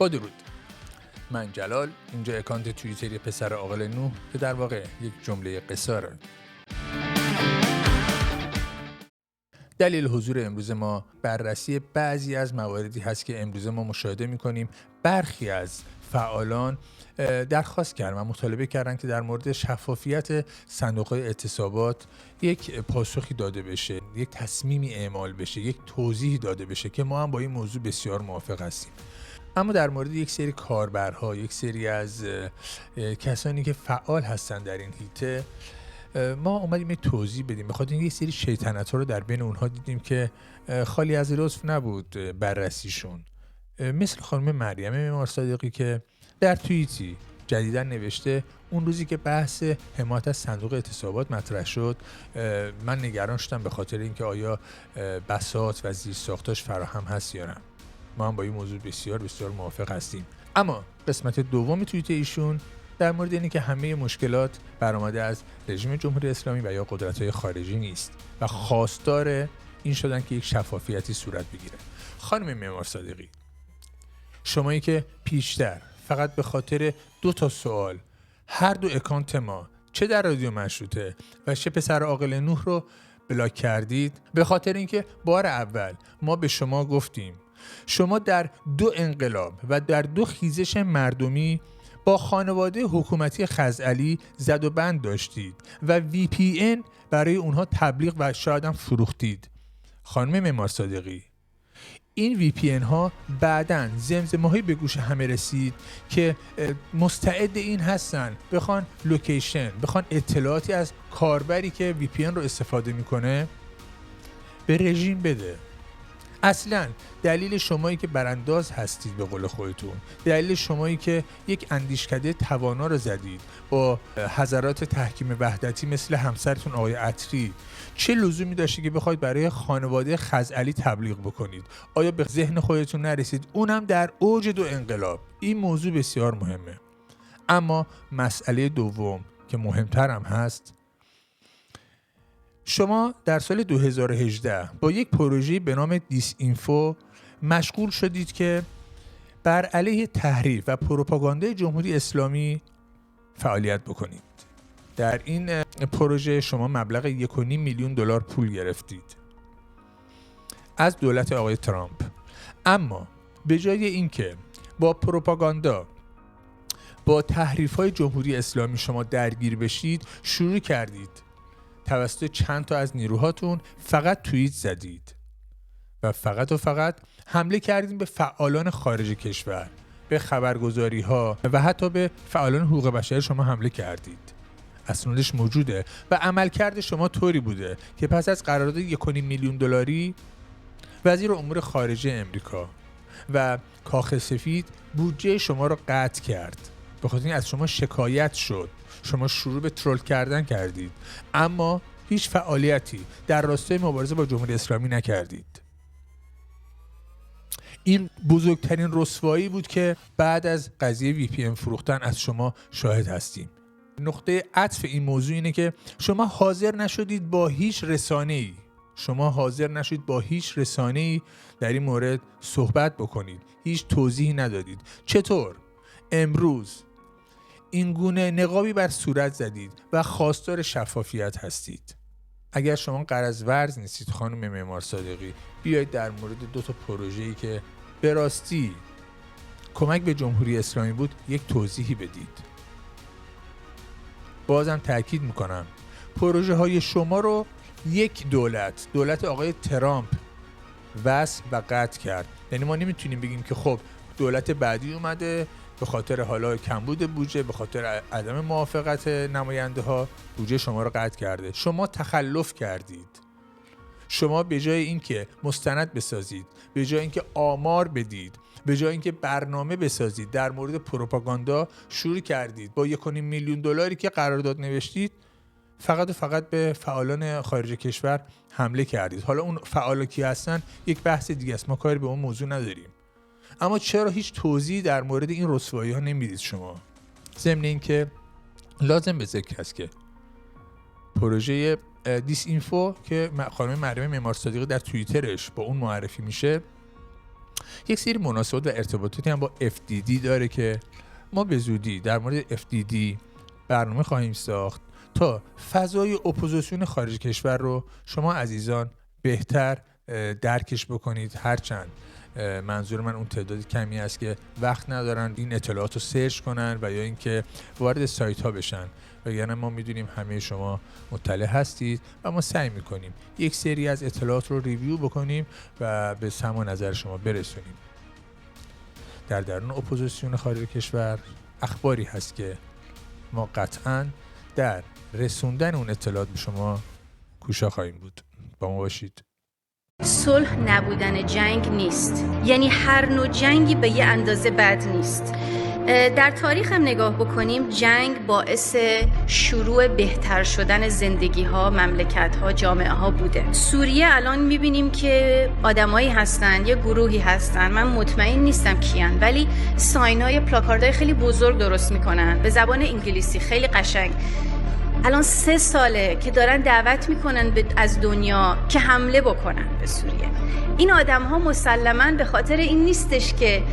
با درود، من جلال، اینجا اکانت توییتری پسر عاقل نوح که در واقع یک جمله قصاره. دلیل حضور امروز ما بررسی بعضی از مواردی هست که امروز ما مشاهده می‌کنیم برخی از فعالان درخواست کردن و مطالبه کردن که در مورد شفافیت صندوق‌های اعتصابات یک پاسخی داده بشه، یک تصمیمی اعمال بشه، یک توضیحی داده بشه که ما هم با این موضوع بسیار موافق هستیم. اما در مورد یک سری کاربرها، یک سری از کسانی که فعال هستن در این حیطه ما اومدیم توضیح بدیم، بخاطر اینکه یک سری شیطنت‌ها رو در بین اونها دیدیم که خالی از لطف نبود بررسیشون. مثل خانم مریم معمار صادقی که در توییتی جدیداً نوشته اون روزی که بحث حمایت از صندوق اعتصابات مطرح شد من نگران شدم به خاطر اینکه آیا بساط و زیرساختاش فراهم هست یا نه. ما هم با این موضوع بسیار بسیار موافق هستیم. اما قسمت دوم توییت ایشون در مورد اینه که همه مشکلات برآمده از رژیم جمهوری اسلامی و یا قدرت‌های خارجی نیست و خواستار این شدن که یک شفافیتی صورت بگیره. خانم معمار صادقی، شمایی که پیشتر فقط به خاطر 2 سوال هر دو اکانت ما چه در رادیو مشروطه و چه پسر عاقل نوح رو بلاک کردید، به خاطر اینکه بار اول ما به شما گفتیم شما در 2 انقلاب و در 2 خیزش مردمی با خانواده حکومتی خزعلی زد و بند داشتید و VPN برای اونها تبلیغ و شاید هم فروختید. خانم معمار صادقی، این VPN ها بعداً زمزمه‌هایی به گوش همه رسید که مستعد این هستن بخوان لوکیشن، بخوان اطلاعاتی از کاربری که VPN رو استفاده میکنه به رژیم بده. اصلا دلیل شمایی که برانداز هستید به قول خودتون، دلیل شمایی که یک اندیشکده توانا رو زدید با حضرات تحکیم وحدتی مثل همسرتون آقای عطری، چه لزومی داشته که بخواید برای خانواده خزعلی تبلیغ بکنید؟ آیا به ذهن خودتون نرسید؟ اونم در اوج 2 انقلاب. این موضوع بسیار مهمه. اما مسئله دوم که مهمتر هم هست، شما در سال 2018 با یک پروژه به نام دیس اینفو مشغول شدید که بر علیه تحریف و پروپاگاندای جمهوری اسلامی فعالیت بکنید. در این پروژه شما مبلغ 1.5 میلیون دلار پول گرفتید از دولت آقای ترامپ. اما به جای اینکه با پروپاگاندا، با تحریف‌های جمهوری اسلامی شما درگیر بشید، شروع کردید توسط چند تا از نیروهاتون فقط توییت زدید و فقط حمله کردید به فعالان خارج کشور، به خبرگزاری‌ها و حتی به فعالان حقوق بشر شما حمله کردید. اسنادش موجوده و عملکرد شما طوری بوده که پس از قرارداد 1.5 میلیون دلاری وزیر امور خارجه امریکا و کاخ سفید بودجه شما رو قطع کرد. به خاطر این از شما شکایت شد. شما شروع به ترول کردن کردید، اما هیچ فعالیتی در راستای مبارزه با جمهوری اسلامی نکردید. این بزرگترین رسوایی بود که بعد از قضیه VPN فروختن از شما شاهد هستیم. نقطه عطف این موضوع اینه که شما حاضر نشدید با هیچ رسانه‌ای در این مورد صحبت بکنید، هیچ توضیحی ندادید. چطور امروز این گونه نقابی بر صورت زدید و خواستار شفافیت هستید؟ اگر شما غرض ورز نیستید خانم معمار صادقی، بیایید در مورد 2 پروژه‌ای که به راستی کمک به جمهوری اسلامی بود یک توضیحی بدید. بازم تاکید میکنم پروژه های شما رو یک دولت آقای ترامپ وصل و قطع کرد. یعنی ما نمیتونیم بگیم که خب دولت بعدی اومده به خاطر حالا کمبود بودجه، به خاطر عدم موافقت نماینده ها بودجه شما رو قطع کرده. شما تخلف کردید. شما به جای اینکه مستند بسازید، به جای اینکه آمار بدید، به جای اینکه برنامه بسازید در مورد پروپاگاندا، شروع کردید با 1.5 میلیون دلاری که قرارداد نوشتید فقط به فعالان خارج کشور حمله کردید. حالا اون فعالا کی هستن یک بحث دیگه است، ما کاری به اون موضوع نداریم. اما چرا هیچ توضیحی در مورد این رسوایی ها نمیدید شما؟ ضمن اینکه لازم به ذکر است که پروژه دیس اینفو که خانم مریم معمار صادقی در توییترش با اون معرفی میشه، یک سری مناسبات و ارتباطاتی هم با FDD داره که ما به زودی در مورد FDD برنامه خواهیم ساخت تا فضای اپوزیسیون خارج کشور رو شما عزیزان بهتر درکش بکنید. هرچند منظور من اون تعداد کمی است که وقت ندارن این اطلاعات رو سرچ کنن و یا اینکه وارد سایت ها بشن، وگرنه ما میدونیم همه شما مطلع هستید و ما سعی میکنیم یک سری از اطلاعات رو ریویو بکنیم و به سمع نظر شما برسونیم. در درون اپوزیسیون خارج کشور اخباری هست که ما قطعاً در رسوندن اون اطلاعات به شما کوشا خواهیم بود. با ما باشید. صلح نبودن جنگ نیست، یعنی هر نوع جنگی به یه اندازه بد نیست. در تاریخ هم نگاه بکنیم جنگ باعث شروع بهتر شدن زندگی ها، مملکت ها، جامعه ها بوده. سوریه الان میبینیم که آدمایی هستن، یه گروهی هستن، من مطمئن نیستم کیان، ولی ساینای پلاکاردهای خیلی بزرگ درست میکنن به زبان انگلیسی خیلی قشنگ. الان 3 ساله که دارن دعوت میکنن از دنیا که حمله بکنن به سوریه. این آدم ها مسلماً به خاطر این نیستش که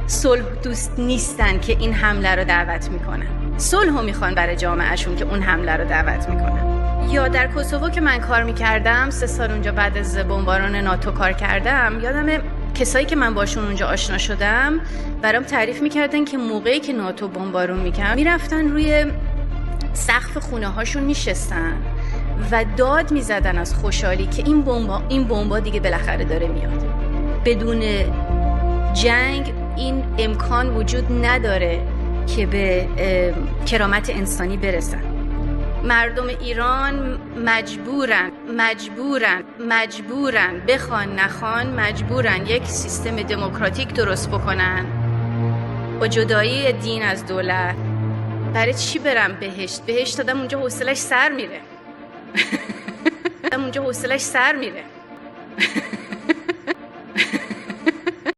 صلح دوست نیستن که این حمله رو دعوت میکنن، صلح رو میخوان برای جامعهشون که اون حمله رو دعوت میکنن. یا در کوسوو که من کار میکردم 3 سال اونجا بعد از بمباران ناتو کار کردم، یادم کسایی که من باشون اونجا آشنا شدم برام تعریف میکردن که موقعی که ناتو بمبارون میکرد میرفتن روی سقف خونه هاشون میشستن و داد میزدن از خوشحالی که این بمبا دیگه بالاخره داره میاد. بدون جنگ این امکان وجود نداره که به کرامت انسانی برسن. مردم ایران مجبورن بخوان نخوان مجبورن یک سیستم دموکراتیک درست بکنن با جدایی دین از دولت. برای چی برم بهشت آدم اونجا حوصلش سر میره.